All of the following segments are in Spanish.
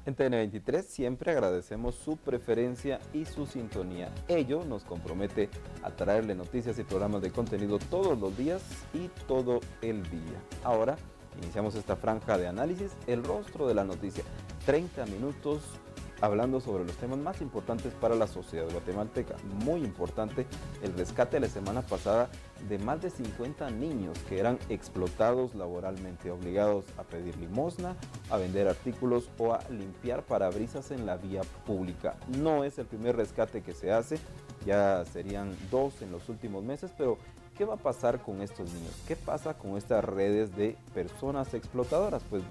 En TN23 siempre agradecemos su preferencia y su sintonía. Ello nos compromete a traerle noticias y programas de contenido todos los días y todo el día. Ahora iniciamos esta franja de análisis, el rostro de la noticia. 30 minutos hablando sobre los temas más importantes para la sociedad guatemalteca. Muy importante el rescate de la semana pasada de más de 50 niños que eran explotados laboralmente, obligados a pedir limosna, a vender artículos o a limpiar parabrisas en la vía pública. No es el primer rescate que se hace, ya serían 2 en los últimos meses, pero ¿qué va a pasar con estos niños? ¿Qué pasa con estas redes de personas explotadoras? Pues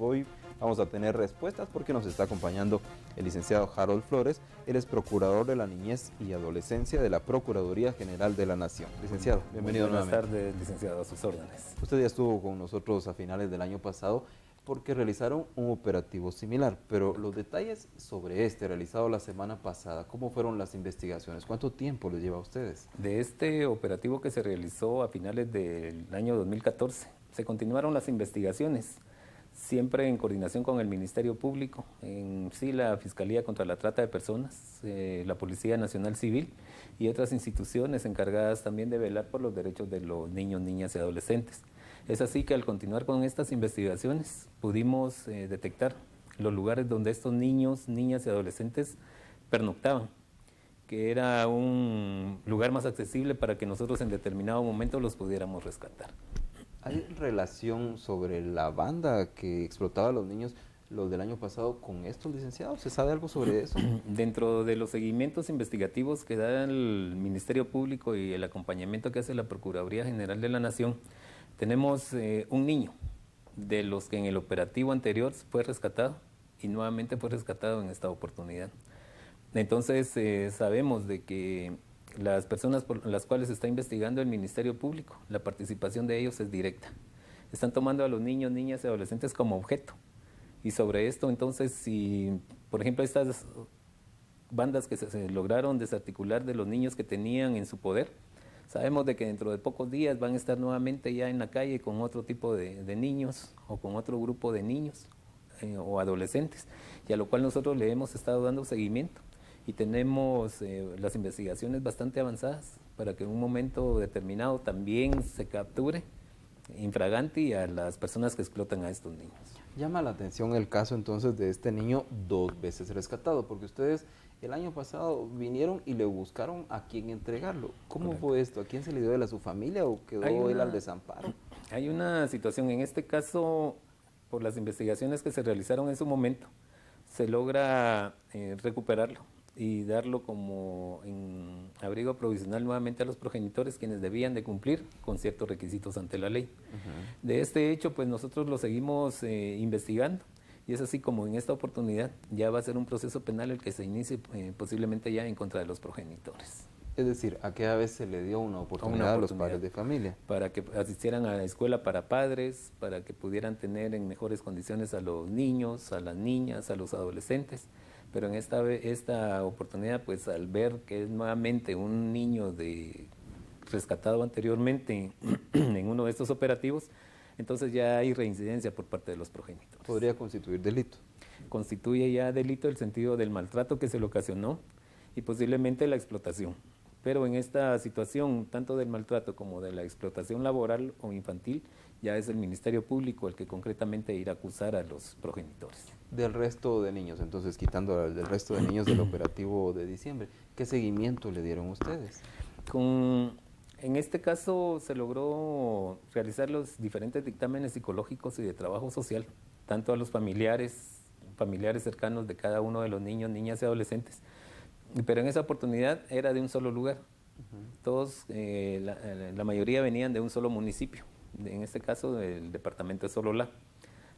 vamos a tener respuestas porque nos está acompañando el licenciado Harold Flores. Él es procurador de la niñez y adolescencia de la Procuraduría General de la Nación. Licenciado, bienvenido nuevamente. Buenas tardes, licenciado, a sus órdenes. Usted ya estuvo con nosotros a finales del año pasado porque realizaron un operativo similar, pero los detalles sobre este realizado la semana pasada, ¿cómo fueron las investigaciones? ¿Cuánto tiempo les lleva a ustedes? De este operativo que se realizó a finales del año 2014, se continuaron las investigaciones, siempre en coordinación con el Ministerio Público, en sí la Fiscalía contra la Trata de Personas, la Policía Nacional Civil y otras instituciones encargadas también de velar por los derechos de los niños, niñas y adolescentes. Es así que al continuar con estas investigaciones pudimos detectar los lugares donde estos niños, niñas y adolescentes pernoctaban, que era un lugar más accesible para que nosotros en determinado momento los pudiéramos rescatar. ¿Hay relación sobre la banda que explotaba a los niños, los del año pasado, con estos licenciados? ¿Se sabe algo sobre eso? Dentro de los seguimientos investigativos que da el Ministerio Público y el acompañamiento que hace la Procuraduría General de la Nación, tenemos un niño de los que en el operativo anterior fue rescatado y nuevamente fue rescatado en esta oportunidad. Entonces sabemos de que las personas por las cuales está investigando el Ministerio Público, la participación de ellos es directa. Están tomando a los niños, niñas y adolescentes como objeto. Y sobre esto, entonces, si, por ejemplo, estas bandas que se lograron desarticular de los niños que tenían en su poder, sabemos de que dentro de pocos días van a estar nuevamente ya en la calle con otro tipo de niños o con otro grupo de niños o adolescentes, y a lo cual nosotros le hemos estado dando seguimiento. Y tenemos las investigaciones bastante avanzadas para que en un momento determinado también se capture infraganti a las personas que explotan a estos niños. Llama la atención el caso entonces de este niño 2 veces rescatado, porque ustedes el año pasado vinieron y le buscaron a quién entregarlo. ¿Cómo Correcto. fue esto? ¿A quién se le dio él, a su familia o quedó él al desamparo? Hay una situación, en este caso, por las investigaciones que se realizaron en su momento, se logra recuperarlo y darlo como en abrigo provisional nuevamente a los progenitores, quienes debían de cumplir con ciertos requisitos ante la ley. De este hecho, pues nosotros lo seguimos investigando, y es así como en esta oportunidad ya va a ser un proceso penal el que se inicie posiblemente ya en contra de los progenitores. Es decir, ¿a qué vez se le dio una oportunidad a los padres de familia? Para que asistieran a la escuela para padres, para que pudieran tener en mejores condiciones a los niños, a las niñas, a los adolescentes. Pero en esta oportunidad, pues al ver que es nuevamente un niño rescatado anteriormente en uno de estos operativos, entonces ya hay reincidencia por parte de los progenitores. ¿Podría constituir delito? Constituye ya delito el sentido del maltrato que se le ocasionó y posiblemente la explotación. Pero en esta situación, tanto del maltrato como de la explotación laboral o infantil, ya es el Ministerio Público el que concretamente irá a acusar a los progenitores. Del resto de niños, entonces quitando del resto de niños del operativo de diciembre, ¿qué seguimiento le dieron ustedes? En este caso se logró realizar los diferentes dictámenes psicológicos y de trabajo social, tanto a los familiares cercanos de cada uno de los niños, niñas y adolescentes, pero en esa oportunidad era de un solo lugar. Todos, la mayoría venían de un solo municipio, en este caso del departamento de Sololá,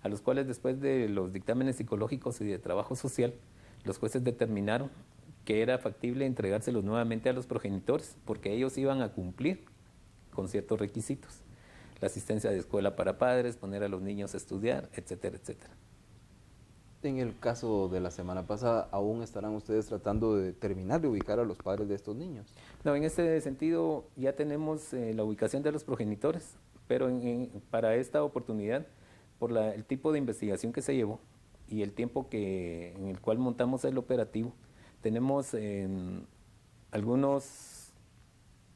a los cuales después de los dictámenes psicológicos y de trabajo social, los jueces determinaron que era factible entregárselos nuevamente a los progenitores, porque ellos iban a cumplir con ciertos requisitos. La asistencia de escuela para padres, poner a los niños a estudiar, etcétera, etcétera. En el caso de la semana pasada, ¿aún estarán ustedes tratando de terminar de ubicar a los padres de estos niños? No, en este sentido ya tenemos la ubicación de los progenitores, pero para esta oportunidad, por el tipo de investigación que se llevó, y el tiempo en el cual montamos el operativo, tenemos algunos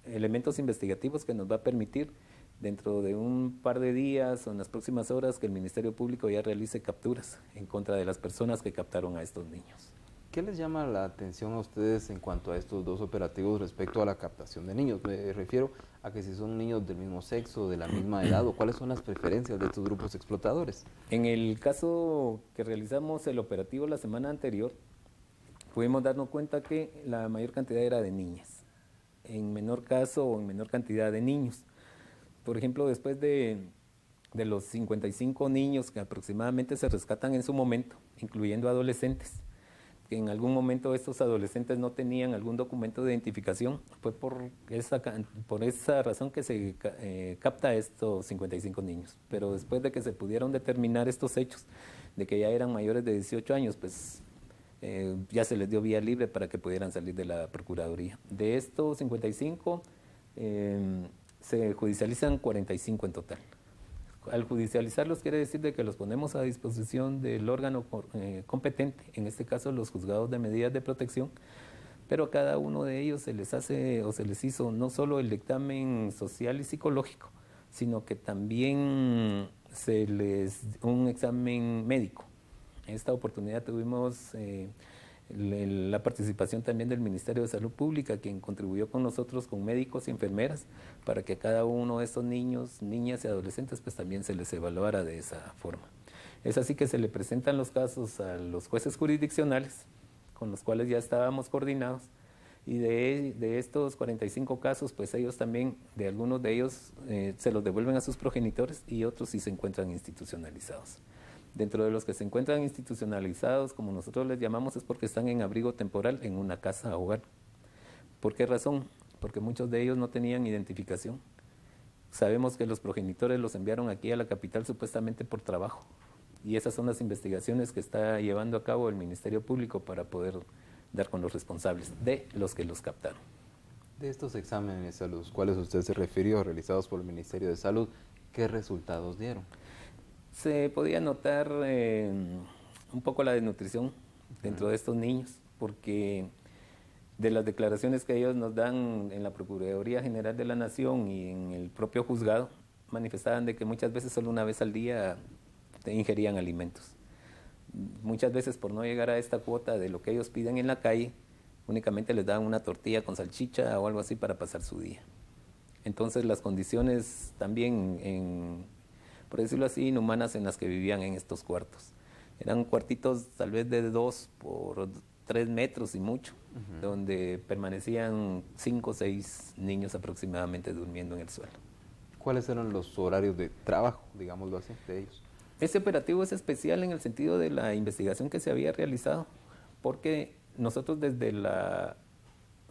elementos investigativos que nos va a permitir dentro de un par de días o en las próximas horas que el Ministerio Público ya realice capturas en contra de las personas que captaron a estos niños. ¿Qué les llama la atención a ustedes en cuanto a estos dos operativos respecto a la captación de niños? Me refiero a que si son niños del mismo sexo, de la misma edad, o cuáles son las preferencias de estos grupos explotadores. En el caso que realizamos el operativo la semana anterior, pudimos darnos cuenta que la mayor cantidad era de niñas, en menor caso o en menor cantidad de niños. Por ejemplo, después de los 55 niños que aproximadamente se rescatan en su momento, incluyendo adolescentes, que en algún momento estos adolescentes no tenían algún documento de identificación, fue por esa razón que se capta a estos 55 niños. Pero después de que se pudieron determinar estos hechos, de que ya eran mayores de 18 años, pues ya se les dio vía libre para que pudieran salir de la Procuraduría. De estos 55, se judicializan 45 en total. Al judicializarlos quiere decir de que los ponemos a disposición del órgano competente, en este caso los juzgados de medidas de protección, pero a cada uno de ellos se les hace o se les hizo no solo el dictamen social y psicológico, sino que también un examen médico. En esta oportunidad tuvimos la participación también del Ministerio de Salud Pública, quien contribuyó con nosotros, con médicos y enfermeras, para que cada uno de estos niños, niñas y adolescentes pues también se les evaluara de esa forma. Es así que se le presentan los casos a los jueces jurisdiccionales, con los cuales ya estábamos coordinados, y de estos 45 casos, pues ellos también, de algunos de ellos, se los devuelven a sus progenitores y otros sí se encuentran institucionalizados. Dentro de los que se encuentran institucionalizados, como nosotros les llamamos, es porque están en abrigo temporal en una casa hogar. ¿Por qué razón? Porque muchos de ellos no tenían identificación. Sabemos que los progenitores los enviaron aquí a la capital supuestamente por trabajo. Y esas son las investigaciones que está llevando a cabo el Ministerio Público para poder dar con los responsables de los que los captaron. De estos exámenes a los cuales usted se refirió, realizados por el Ministerio de Salud, ¿qué resultados dieron? Se podía notar un poco la desnutrición dentro de estos niños, porque de las declaraciones que ellos nos dan en la Procuraduría General de la Nación y en el propio juzgado, manifestaban de que muchas veces solo una vez al día ingerían alimentos. Muchas veces por no llegar a esta cuota de lo que ellos piden en la calle, únicamente les daban una tortilla con salchicha o algo así para pasar su día. Entonces las condiciones también, por decirlo así, inhumanas en las que vivían en estos cuartos. Eran cuartitos tal vez de 2 por 3 metros y mucho, donde permanecían 5 o 6 niños aproximadamente durmiendo en el suelo. ¿Cuáles eran los horarios de trabajo, digámoslo así, de ellos? Este operativo es especial en el sentido de la investigación que se había realizado, porque nosotros desde la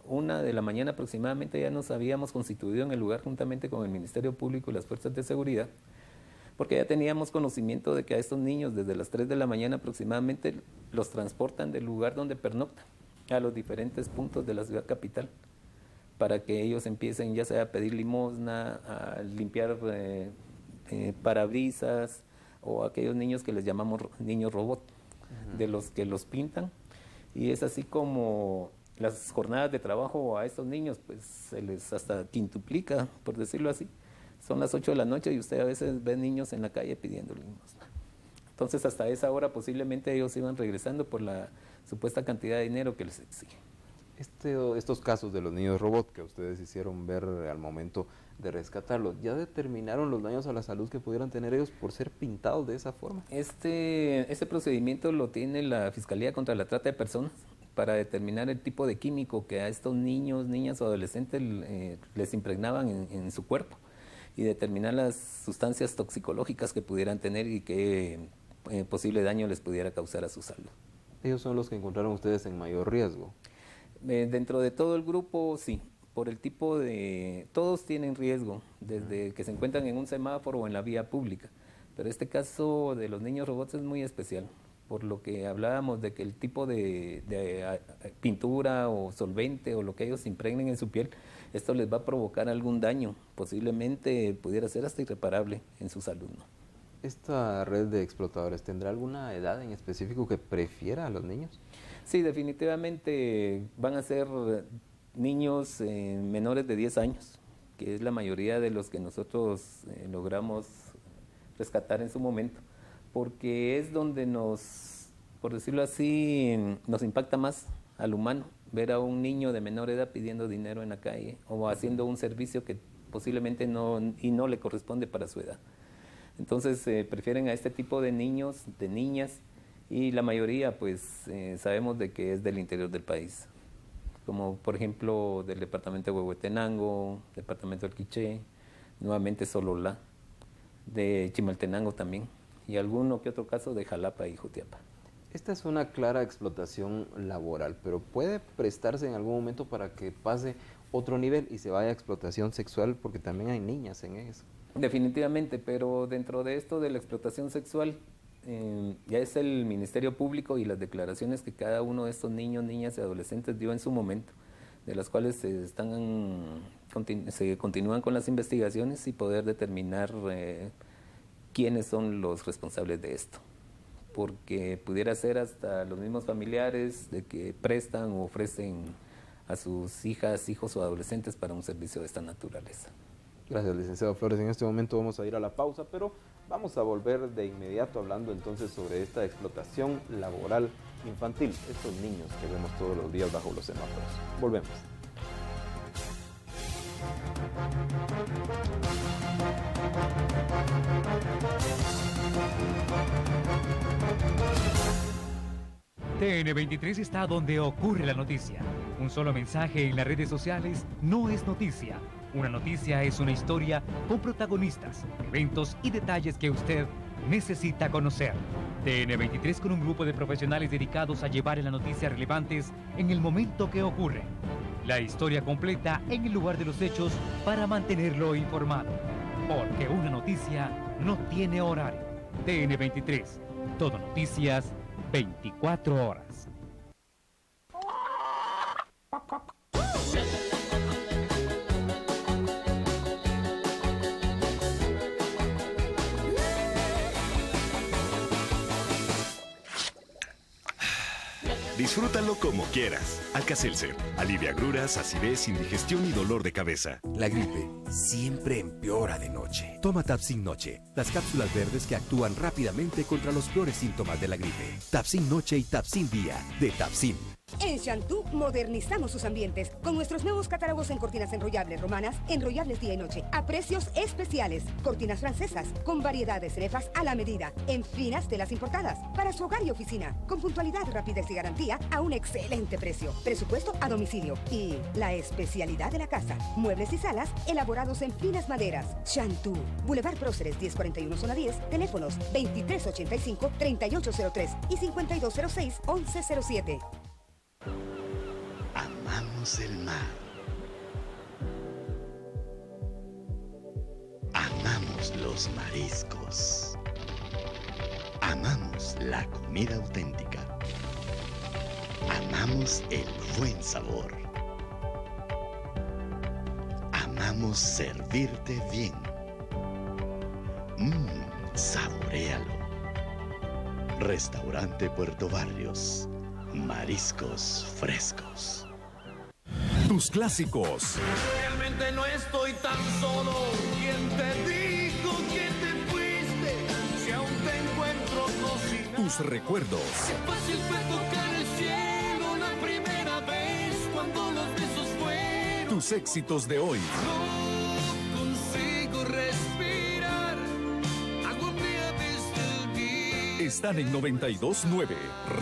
1 de la mañana aproximadamente ya nos habíamos constituido en el lugar juntamente con el Ministerio Público y las fuerzas de seguridad, porque ya teníamos conocimiento de que a estos niños desde las 3 de la mañana aproximadamente los transportan del lugar donde pernoctan a los diferentes puntos de la ciudad capital, para que ellos empiecen ya sea a pedir limosna, a limpiar parabrisas, o aquellos niños que les llamamos niños robot, de los que los pintan, y es así como las jornadas de trabajo a estos niños pues se les hasta quintuplica, por decirlo así. Son las 8 de la noche y usted a veces ve niños en la calle pidiendo limosna. Entonces hasta esa hora posiblemente ellos iban regresando por la supuesta cantidad de dinero que les exigen. Estos casos de los niños robot que ustedes hicieron ver al momento de rescatarlos, ¿ya determinaron los daños a la salud que pudieran tener ellos por ser pintados de esa forma? Este procedimiento lo tiene la Fiscalía contra la Trata de Personas para determinar el tipo de químico que a estos niños, niñas o adolescentes les impregnaban en su cuerpo y determinar las sustancias toxicológicas que pudieran tener y qué posible daño les pudiera causar a su salud. ¿Ellos son los que encontraron ustedes en mayor riesgo? Dentro de todo el grupo, sí. Por el tipo todos tienen riesgo, desde que se encuentran en un semáforo o en la vía pública. Pero este caso de los niños robots es muy especial, por lo que hablábamos de que el tipo de pintura o solvente o lo que ellos impregnen en su piel, esto les va a provocar algún daño, posiblemente pudiera ser hasta irreparable en su salud, ¿no? ¿Esta red de explotadores tendrá alguna edad en específico que prefiera a los niños? Sí, definitivamente van a ser niños menores de 10 años, que es la mayoría de los que nosotros logramos rescatar en su momento, porque es donde nos, por decirlo así, nos impacta más al humano, ver a un niño de menor edad pidiendo dinero en la calle o haciendo un servicio que posiblemente no le corresponde para su edad. Entonces prefieren a este tipo de niños, de niñas, y la mayoría pues sabemos de que es del interior del país, como por ejemplo del departamento de Huehuetenango, departamento del Quiché, nuevamente Sololá, de Chimaltenango también, y alguno que otro caso de Jalapa y Jutiapa. Esta es una clara explotación laboral, pero puede prestarse en algún momento para que pase otro nivel y se vaya a explotación sexual, porque también hay niñas en eso. Definitivamente, pero dentro de esto de la explotación sexual, ya es el Ministerio Público y las declaraciones que cada uno de estos niños, niñas y adolescentes dio en su momento, de las cuales se continúan con las investigaciones y poder determinar quiénes son los responsables de esto. Porque pudiera ser hasta los mismos familiares de que prestan o ofrecen a sus hijas, hijos o adolescentes para un servicio de esta naturaleza. Gracias, licenciado Flores. En este momento vamos a ir a la pausa, pero vamos a volver de inmediato hablando entonces sobre esta explotación laboral infantil, estos niños que vemos todos los días bajo los semáforos. Volvemos. TN23 está donde ocurre la noticia. Un solo mensaje en las redes sociales no es noticia. Una noticia es una historia con protagonistas, eventos y detalles que usted necesita conocer. TN23 con un grupo de profesionales dedicados a llevar las noticias relevantes en el momento que ocurre. La historia completa en el lugar de los hechos para mantenerlo informado. Porque una noticia no tiene horario. TN23, todo noticias, 24 horas. Disfrútalo como quieras. Alka-Seltzer alivia agruras, acidez, indigestión y dolor de cabeza. La gripe siempre empeora de noche. Toma Tapsin Noche, las cápsulas verdes que actúan rápidamente contra los peores síntomas de la gripe. Tapsin Noche y Tapsin Día, de Tapsin. En Shantú modernizamos sus ambientes con nuestros nuevos catálogos en cortinas enrollables romanas, enrollables día y noche, a precios especiales. Cortinas francesas con variedades cenefas a la medida, en finas telas importadas, para su hogar y oficina, con puntualidad, rapidez y garantía a un excelente precio. Presupuesto a domicilio. Y la especialidad de la casa, muebles y salas elaborados en finas maderas. Shantú, Boulevard Próceres 1041 zona 10, teléfonos 2385-3803 y 5206-1107. Amamos el mar. Amamos los mariscos. Amamos la comida auténtica. Amamos el buen sabor. Amamos servirte bien. Saboréalo. Restaurante Puerto Barrios. Mariscos frescos. Tus clásicos. Realmente no estoy tan solo. ¿Quién te dijo que te fuiste? Si aún te encuentro cocinando. Tus recuerdos. Qué fácil fue tocar el cielo la primera vez cuando los besos fueron. Tus éxitos de hoy. No consigo respirar. Agonía desde el día. Están en 92.9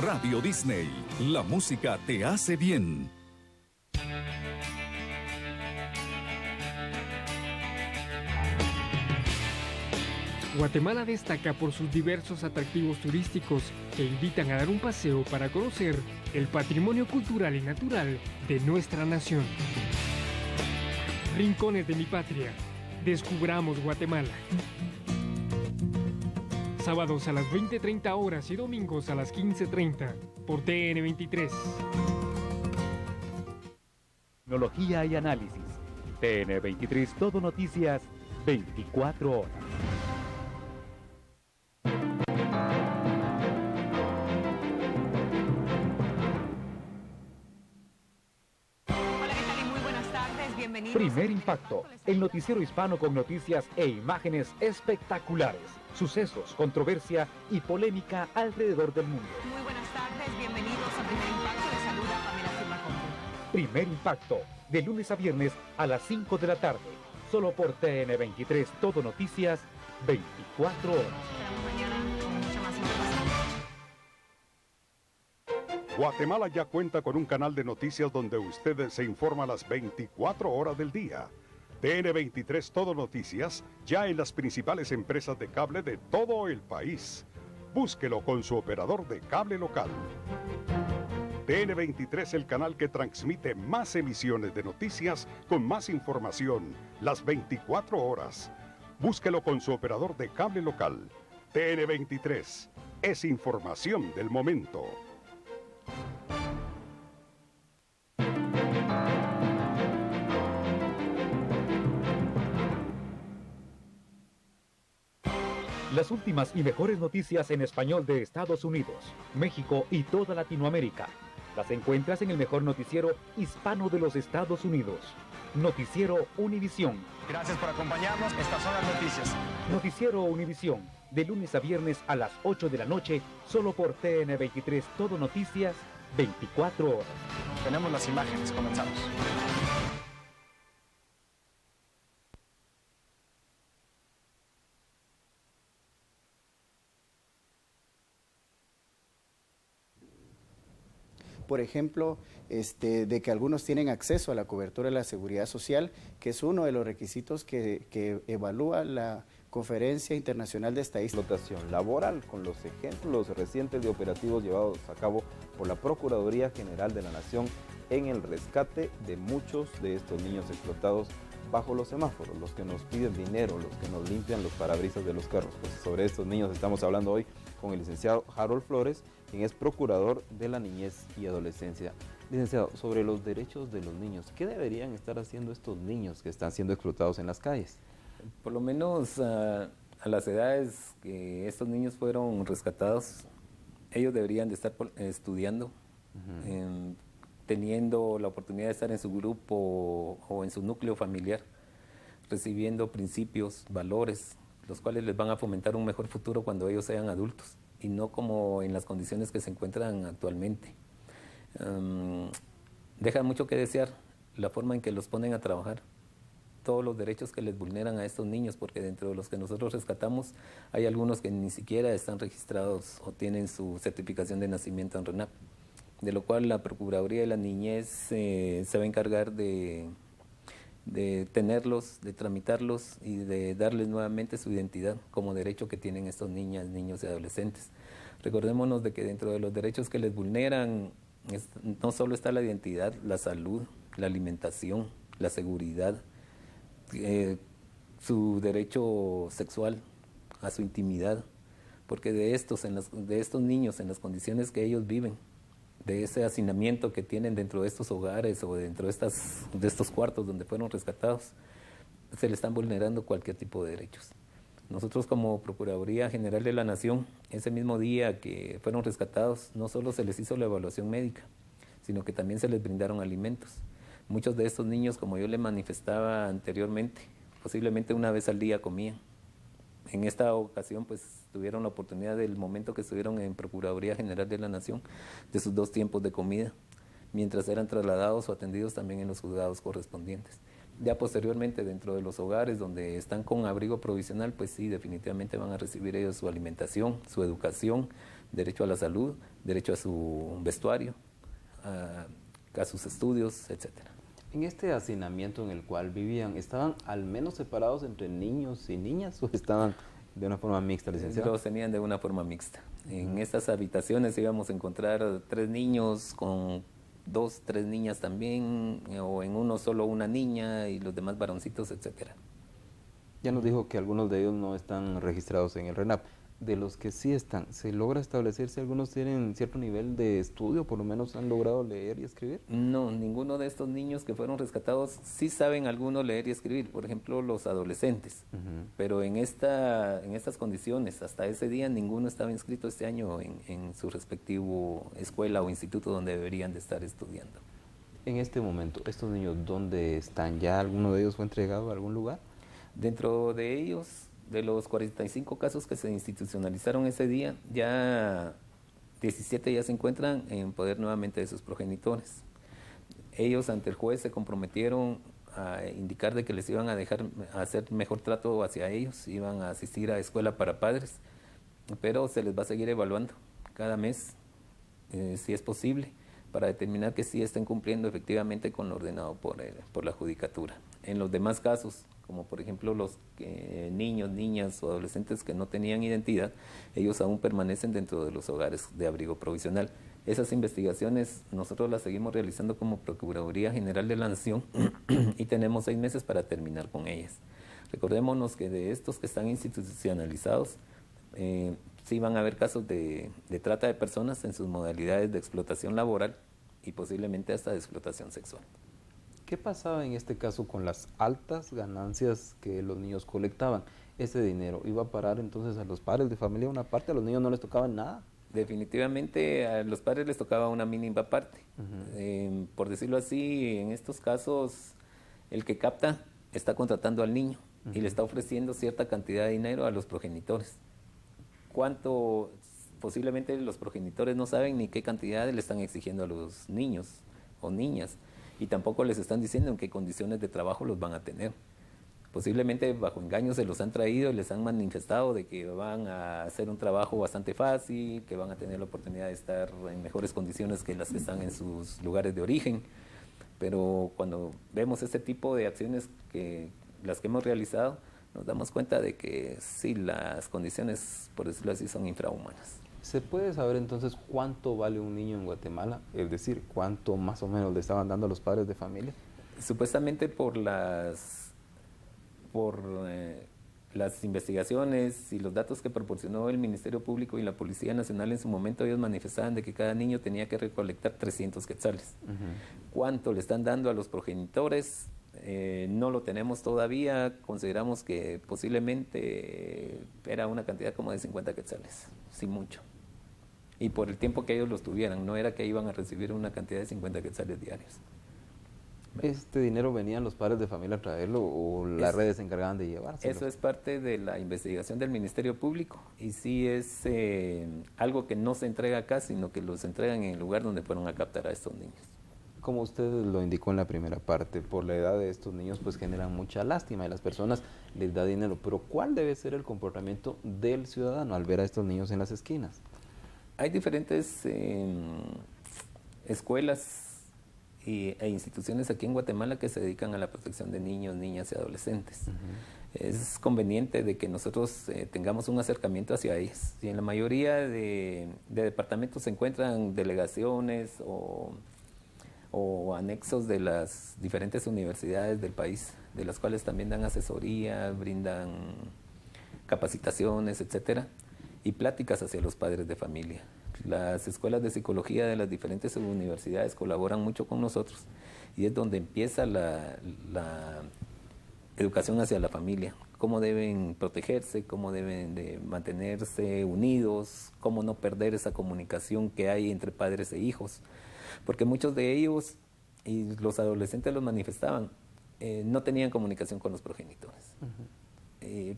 Radio Disney. La música te hace bien. Guatemala destaca por sus diversos atractivos turísticos que invitan a dar un paseo para conocer el patrimonio cultural y natural de nuestra nación. Rincones de mi patria. Descubramos Guatemala. Sábados a las 20:30 horas y domingos a las 15:30 por TN23. Tecnología y análisis. TN23, todo noticias, 24 horas. Primer Impacto, el noticiero hispano con noticias e imágenes espectaculares, sucesos, controversia y polémica alrededor del mundo. Muy buenas tardes, bienvenidos a Primer Impacto, les saluda Pamela Silva Conde. Primer Impacto, de lunes a viernes a las 5 de la tarde, solo por TN23 Todo Noticias, 24 horas. Guatemala ya cuenta con un canal de noticias donde usted se informa las 24 horas del día. TN23 Todo Noticias, ya en las principales empresas de cable de todo el país. Búsquelo con su operador de cable local. TN23, el canal que transmite más emisiones de noticias con más información, las 24 horas. Búsquelo con su operador de cable local. TN23, es información del momento. Las últimas y mejores noticias en español de Estados Unidos, México y toda Latinoamérica. Las encuentras en el mejor noticiero hispano de los Estados Unidos. Noticiero Univisión. Gracias por acompañarnos. Estas son las noticias. Noticiero Univisión, de lunes a viernes a las 8 de la noche, solo por TN23 Todo Noticias, 24 horas. Tenemos las imágenes, comenzamos. Por ejemplo, de que algunos tienen acceso a la cobertura de la seguridad social, que es uno de los requisitos que evalúa la Conferencia Internacional de Estadística. Explotación laboral, con los ejemplos recientes de operativos llevados a cabo por la Procuraduría General de la Nación en el rescate de muchos de estos niños explotados bajo los semáforos, los que nos piden dinero, los que nos limpian los parabrisas de los carros. Pues sobre estos niños estamos hablando hoy con el licenciado Harold Flores, quien es procurador de la niñez y adolescencia. Licenciado, sobre los derechos de los niños, ¿qué deberían estar haciendo estos niños que están siendo explotados en las calles? Por lo menos a las edades que estos niños fueron rescatados, ellos deberían de estar estudiando, teniendo la oportunidad de estar en su grupo o en su núcleo familiar, recibiendo principios, valores, los cuales les van a fomentar un mejor futuro cuando ellos sean adultos y no como en las condiciones que se encuentran actualmente. Deja mucho que desear la forma en que los ponen a trabajar, todos los derechos que les vulneran a estos niños, porque dentro de los que nosotros rescatamos hay algunos que ni siquiera están registrados o tienen su certificación de nacimiento en RENAP, de lo cual la Procuraduría de la Niñez se va a encargar de tenerlos, de tramitarlos y de darles nuevamente su identidad como derecho que tienen estos niñas, niños y adolescentes. Recordémonos de que dentro de los derechos que les vulneran no solo está la identidad, la salud, la alimentación, la seguridad, su derecho sexual a su intimidad, porque de estos niños en las condiciones que ellos viven, de ese hacinamiento que tienen dentro de estos hogares o dentro de estos cuartos donde fueron rescatados, se le están vulnerando cualquier tipo de derechos. Nosotros como Procuraduría General de la Nación, ese mismo día que fueron rescatados, no solo se les hizo la evaluación médica, sino que también se les brindaron alimentos. Muchos de estos niños, como yo le manifestaba anteriormente, posiblemente una vez al día comían. En esta ocasión, pues, tuvieron la oportunidad del momento que estuvieron en Procuraduría General de la Nación, de sus 2 tiempos de comida, mientras eran trasladados o atendidos también en los juzgados correspondientes. Ya posteriormente, dentro de los hogares donde están con abrigo provisional, pues sí, definitivamente van a recibir ellos su alimentación, su educación, derecho a la salud, derecho a su vestuario, a sus estudios, etcétera. En este hacinamiento en el cual vivían, ¿estaban al menos separados entre niños y niñas o estaban de una forma mixta, licenciado? Los tenían de una forma mixta. En estas habitaciones íbamos a encontrar 3 niños con 2, 3 niñas también, o en uno solo una niña y los demás varoncitos, etcétera. Ya nos dijo que algunos de ellos no están registrados en el RENAP. De los que sí están, ¿se logra establecer si algunos tienen cierto nivel de estudio, por lo menos han logrado leer y escribir? No, ninguno de estos niños que fueron rescatados sí saben algunos leer y escribir, por ejemplo los adolescentes, pero en estas condiciones, hasta ese día ninguno estaba inscrito este año en su respectivo escuela o instituto donde deberían de estar estudiando. En este momento, ¿estos niños dónde están? ¿Ya alguno de ellos fue entregado a algún lugar? Dentro de ellos, de los 45 casos que se institucionalizaron ese día, ya 17 ya se encuentran en poder nuevamente de sus progenitores. Ellos ante el juez se comprometieron a indicar de que les iban a dejar hacer mejor trato hacia ellos, iban a asistir a escuela para padres, pero se les va a seguir evaluando cada mes, si es posible, para determinar que sí estén cumpliendo efectivamente con lo ordenado por la judicatura. En los demás casos, como por ejemplo los niños, niñas o adolescentes que no tenían identidad, ellos aún permanecen dentro de los hogares de abrigo provisional. Esas investigaciones nosotros las seguimos realizando como Procuraduría General de la Nación y tenemos 6 meses para terminar con ellas. Recordémonos que de estos que están institucionalizados, sí van a haber casos de trata de personas en sus modalidades de explotación laboral y posiblemente hasta de explotación sexual. ¿Qué pasaba en este caso con las altas ganancias que los niños colectaban? ¿Ese dinero iba a parar entonces a los padres de familia? ¿Una parte? ¿A los niños no les tocaba nada? Definitivamente a los padres les tocaba una mínima parte. Por decirlo así, en estos casos el que capta está contratando al niño y le está ofreciendo cierta cantidad de dinero a los progenitores. ¿Cuánto? Posiblemente los progenitores no saben ni qué cantidad le están exigiendo a los niños o niñas y tampoco les están diciendo en qué condiciones de trabajo los van a tener. Posiblemente bajo engaño se los han traído y les han manifestado de que van a hacer un trabajo bastante fácil, que van a tener la oportunidad de estar en mejores condiciones que las que están en sus lugares de origen. Pero cuando vemos ese tipo de acciones las que hemos realizado, nos damos cuenta de que sí, las condiciones, por decirlo así, son infrahumanas. ¿Se puede saber entonces cuánto vale un niño en Guatemala? Es decir, ¿cuánto más o menos le estaban dando a los padres de familia? Supuestamente por las investigaciones y los datos que proporcionó el Ministerio Público y la Policía Nacional en su momento, ellos manifestaban de que cada niño tenía que recolectar 300 quetzales. ¿Cuánto le están dando a los progenitores? No lo tenemos todavía, consideramos que posiblemente era una cantidad como de 50 quetzales, sin mucho. Y por el tiempo que ellos los tuvieran, no era que iban a recibir una cantidad de 50 quetzales diarios. ¿Este dinero venían los padres de familia a traerlo o las redes se encargaban de llevárselo? Eso es parte de la investigación del Ministerio Público y sí es algo que no se entrega acá, sino que los entregan en el lugar donde fueron a captar a estos niños. Como usted lo indicó en la primera parte, por la edad de estos niños pues generan mucha lástima y las personas les da dinero, pero ¿cuál debe ser el comportamiento del ciudadano al ver a estos niños en las esquinas? Hay diferentes escuelas e instituciones aquí en Guatemala que se dedican a la protección de niños, niñas y adolescentes. Es conveniente de que nosotros tengamos un acercamiento hacia ellas. Y en la mayoría de departamentos se encuentran delegaciones o anexos de las diferentes universidades del país, de las cuales también dan asesoría, brindan capacitaciones, etcétera, y pláticas hacia los padres de familia. Las escuelas de psicología de las diferentes universidades colaboran mucho con nosotros y es donde empieza la educación hacia la familia, cómo deben protegerse, cómo deben de mantenerse unidos, cómo no perder esa comunicación que hay entre padres e hijos, porque muchos de ellos, y los adolescentes los manifestaban, no tenían comunicación con los progenitores.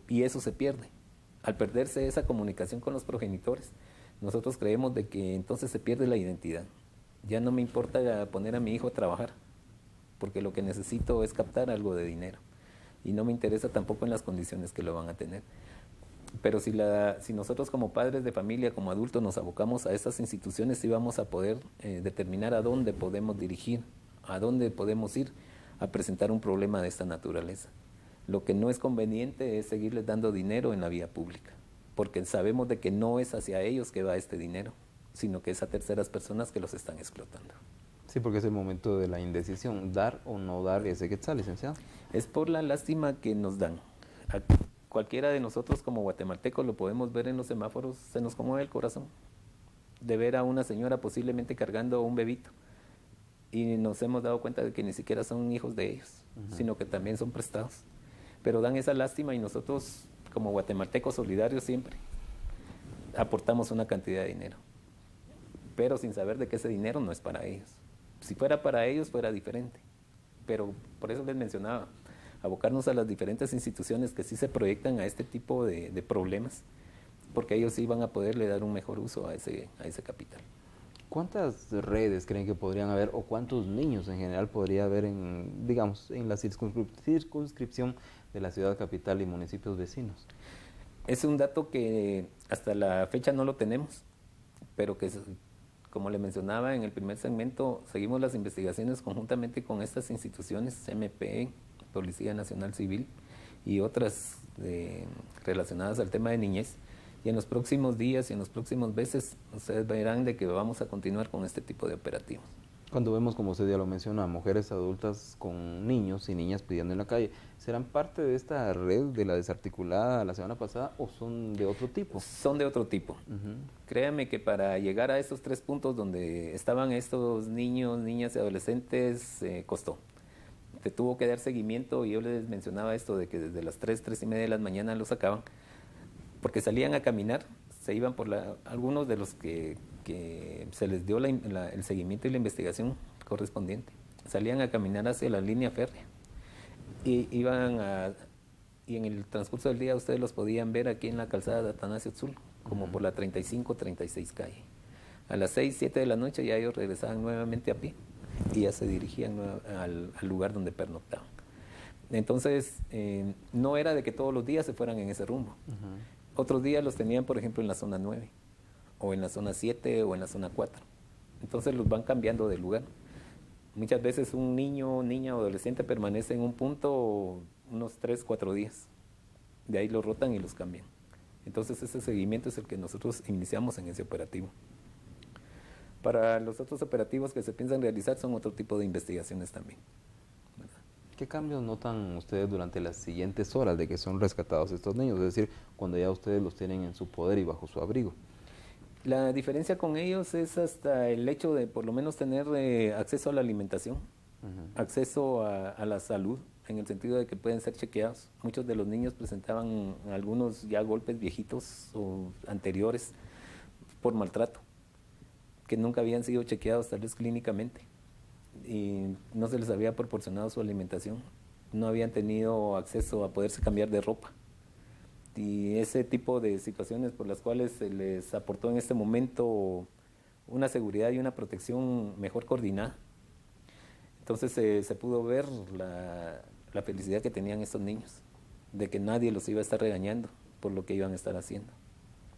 Y eso se pierde. Al perderse esa comunicación con los progenitores, nosotros creemos de que entonces se pierde la identidad. Ya no me importa poner a mi hijo a trabajar, porque lo que necesito es captar algo de dinero. Y no me interesa tampoco en las condiciones que lo van a tener. Pero si nosotros como padres de familia, como adultos, nos abocamos a estas instituciones, sí vamos a poder determinar a dónde podemos dirigir, a dónde podemos ir a presentar un problema de esta naturaleza. Lo que no es conveniente es seguirles dando dinero en la vía pública, porque sabemos de que no es hacia ellos que va este dinero, sino que es a terceras personas que los están explotando. Sí, porque es el momento de la indecisión, dar o no dar ese quetzal, licenciado. Es por la lástima que nos dan. A cualquiera de nosotros como guatemaltecos lo podemos ver en los semáforos, se nos conmueve el corazón de ver a una señora posiblemente cargando un bebito y nos hemos dado cuenta de que ni siquiera son hijos de ellos, sino que también son prestados. Pero dan esa lástima y nosotros como guatemaltecos solidarios siempre aportamos una cantidad de dinero, pero sin saber de que ese dinero no es para ellos, Si fuera para ellos, fuera diferente. Pero por eso les mencionaba, abocarnos a las diferentes instituciones que sí se proyectan a este tipo de problemas, porque ellos sí van a poderle dar un mejor uso a ese capital. ¿Cuántas redes creen que podrían haber o cuántos niños en general podría haber en, digamos, en la circunscripción de la ciudad capital y municipios vecinos? Es un dato que hasta la fecha no lo tenemos, pero que, como le mencionaba en el primer segmento, seguimos las investigaciones conjuntamente con estas instituciones, CMP, Policía Nacional Civil y otras relacionadas al tema de niñez. Y en los próximos días y en los próximos meses ustedes verán de que vamos a continuar con este tipo de operativos. Cuando vemos, como usted ya lo menciona, mujeres adultas con niños y niñas pidiendo en la calle, ¿serán parte de esta red de la desarticulada la semana pasada o son de otro tipo? Son de otro tipo. Créame que para llegar a estos 3 puntos donde estaban estos niños, niñas y adolescentes, costó. Se tuvo que dar seguimiento y yo les mencionaba esto de que desde las 3:30 de la mañana los sacaban, porque salían a caminar, se iban por algunos de los que se les dio el seguimiento y la investigación correspondiente. Salían a caminar hacia la línea férrea y en el transcurso del día ustedes los podían ver aquí en la calzada de Atanasio Tzul, como por la 35, 36 calle. A las 6, 7 de la noche ya ellos regresaban nuevamente a pie y ya se dirigían al lugar donde pernoctaban. Entonces, no era de que todos los días se fueran en ese rumbo. Otros días los tenían, por ejemplo, en la zona 9, o en la zona 7, o en la zona 4. Entonces los van cambiando de lugar. Muchas veces un niño, niña o adolescente permanece en un punto unos 3, 4 días. De ahí los rotan y los cambian. Entonces ese seguimiento es el que nosotros iniciamos en ese operativo. Para los otros operativos que se piensan realizar son otro tipo de investigaciones también. ¿Qué cambios notan ustedes durante las siguientes horas de que son rescatados estos niños? Es decir, cuando ya ustedes los tienen en su poder y bajo su abrigo. La diferencia con ellos es hasta el hecho de por lo menos tener acceso a la alimentación, acceso a la salud, en el sentido de que pueden ser chequeados. Muchos de los niños presentaban algunos ya golpes viejitos o anteriores por maltrato, que nunca habían sido chequeados tal vez clínicamente. Y no se les había proporcionado su alimentación, no habían tenido acceso a poderse cambiar de ropa. Y ese tipo de situaciones por las cuales se les aportó en este momento una seguridad y una protección mejor coordinada. Entonces se pudo ver la felicidad que tenían estos niños, de que nadie los iba a estar regañando por lo que iban a estar haciendo.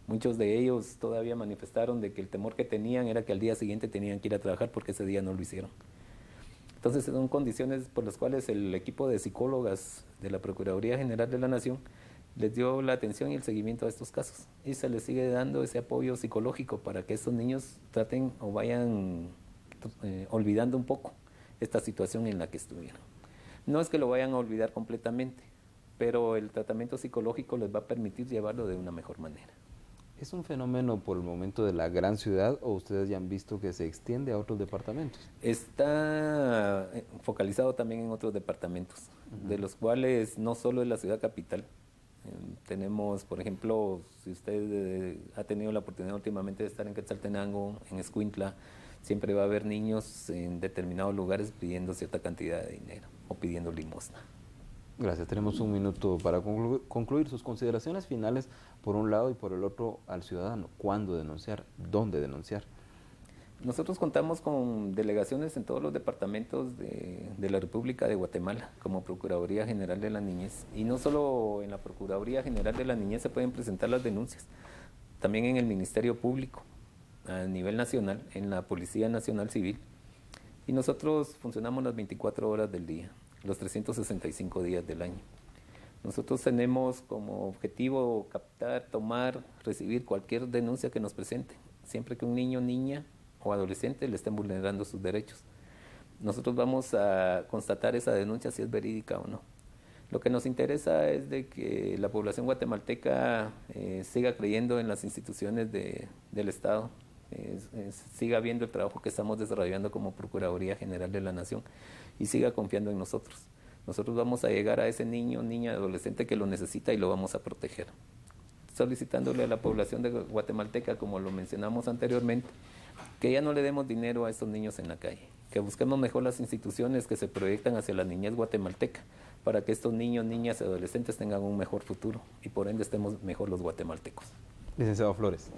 Muchos de ellos todavía manifestaron de que el temor que tenían era que al día siguiente tenían que ir a trabajar porque ese día no lo hicieron. Entonces son condiciones por las cuales el equipo de psicólogas de la Procuraduría General de la Nación les dio la atención y el seguimiento a estos casos y se les sigue dando ese apoyo psicológico para que estos niños traten o vayan olvidando un poco esta situación en la que estuvieron. No es que lo vayan a olvidar completamente, pero el tratamiento psicológico les va a permitir llevarlo de una mejor manera. ¿Es un fenómeno por el momento de la gran ciudad o ustedes ya han visto que se extiende a otros departamentos? Está focalizado también en otros departamentos, de los cuales no solo es la ciudad capital. Tenemos, por ejemplo, si usted ha tenido la oportunidad últimamente de estar en Quetzaltenango, en Escuintla, siempre va a haber niños en determinados lugares pidiendo cierta cantidad de dinero o pidiendo limosna. Gracias. Tenemos un minuto para concluir sus consideraciones finales por un lado y por el otro al ciudadano. ¿Cuándo denunciar? ¿Dónde denunciar? Nosotros contamos con delegaciones en todos los departamentos de la República de Guatemala como Procuraduría General de la Niñez. Y no solo en la Procuraduría General de la Niñez se pueden presentar las denuncias, también en el Ministerio Público a nivel nacional, en la Policía Nacional Civil. Y nosotros funcionamos las 24 horas del día, los 365 días del año. Nosotros tenemos como objetivo captar, tomar, recibir cualquier denuncia que nos presente, siempre que un niño, niña o adolescente le estén vulnerando sus derechos. Nosotros vamos a constatar esa denuncia si es verídica o no. Lo que nos interesa es de que la población guatemalteca siga creyendo en las instituciones del Estado, siga viendo el trabajo que estamos desarrollando como Procuraduría General de la Nación y siga confiando en nosotros. Nosotros vamos a llegar a ese niño, niña, adolescente que lo necesita y lo vamos a proteger. Solicitándole a la población de guatemalteca, como lo mencionamos anteriormente, que ya no le demos dinero a estos niños en la calle, que busquemos mejor las instituciones que se proyectan hacia la niñez guatemalteca, para que estos niños, niñas y adolescentes tengan un mejor futuro y por ende estemos mejor los guatemaltecos. Licenciado Flores.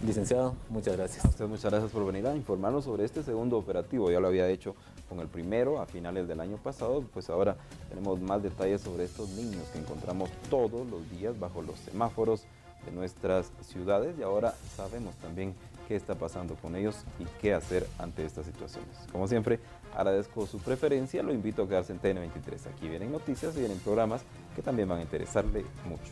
Licenciado, muchas gracias. A usted muchas gracias por venir a informarnos sobre este segundo operativo. Ya lo había hecho con el primero a finales del año pasado, pues ahora tenemos más detalles sobre estos niños que encontramos todos los días bajo los semáforos de nuestras ciudades y ahora sabemos también qué está pasando con ellos y qué hacer ante estas situaciones. Como siempre, agradezco su preferencia, lo invito a quedarse en TN23. Aquí vienen noticias y vienen programas que también van a interesarle mucho.